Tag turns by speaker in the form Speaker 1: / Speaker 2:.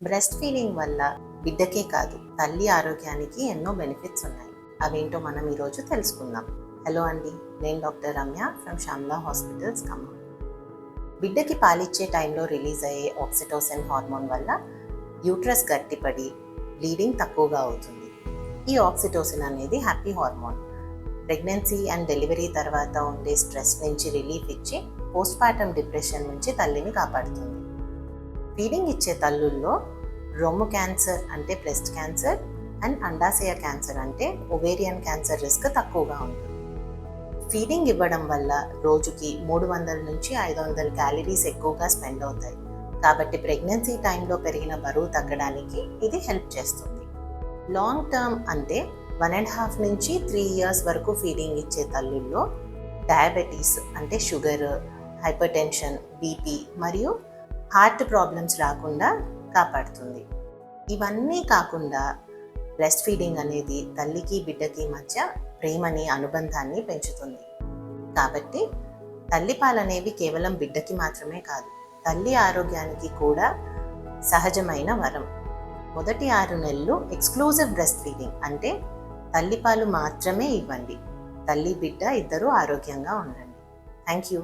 Speaker 1: Breast feeding వల్ల బిడ్డకే కాదు తల్లి ఆరోగ్యానికి ఎన్నో బెనిఫిట్స్ ఉన్నాయి. అవేంటో మనం ఈరోజు తెలుసుకుందాం. హలో అండి, నేను doctor Ramya from Shyamla hospitals Khammam. బిడ్డకి పాలిచ్చే టైంలో రిలీజ్ అయ్యే ఆక్సిటోసిన్ హార్మోన్ వల్ల యూట్రస్ గట్టిపడి బ్లీడింగ్ తక్కువగా అవుతుంది. ఈ ఆక్సిటోసిన్ అనేది happy hormone. Pregnancy and delivery తర్వాత ఉండే స్ట్రెస్ నుంచి రిలీఫ్ ఇచ్చి పోస్ట్పార్టమ్ డిప్రెషన్ నుంచి తల్లిని కాపాడుతుంది. ఫీడింగ్ ఇచ్చే తల్లుల్లో రొమ్ము క్యాన్సర్ అంటే బ్రెస్ట్ క్యాన్సర్ అండ్ అండాశయ క్యాన్సర్ అంటే ఒవేరియన్ క్యాన్సర్ రిస్క్ తక్కువగా ఉంటుంది. ఫీడింగ్ ఇవ్వడం వల్ల రోజుకి 300 నుంచి 500 క్యాలరీస్ ఎక్కువగా స్పెండ్ అవుతాయి. కాబట్టి ప్రెగ్నెన్సీ టైంలో పెరిగిన బరువు తగ్గడానికి ఇది హెల్ప్ చేస్తుంది. లాంగ్ టర్మ్ అంటే 1.5 నుంచి 3 ఇయర్స్ వరకు ఫీడింగ్ ఇచ్చే తల్లుల్లో డయాబెటీస్ అంటే షుగర్, హైపర్ టెన్షన్, బీపీ మరియు హార్ట్ ప్రాబ్లమ్స్ రాకుండా కాపాడుతుంది. ఇవన్నీ కాకుండా బ్రెస్ట్ ఫీడింగ్ అనేది తల్లికి బిడ్డకి మధ్య ప్రేమని, అనుబంధాన్ని పెంచుతుంది. కాబట్టి తల్లిపాలు అనేవి కేవలం బిడ్డకి మాత్రమే కాదు, తల్లి ఆరోగ్యానికి కూడా సహజమైన వరం. మొదటి 6 నెలలు ఎక్స్క్లూజివ్ బ్రెస్ట్ ఫీడింగ్ అంటే తల్లిపాలు మాత్రమే ఇవ్వండి. తల్లి బిడ్డ ఇద్దరూ ఆరోగ్యంగా ఉండండి. Thank you.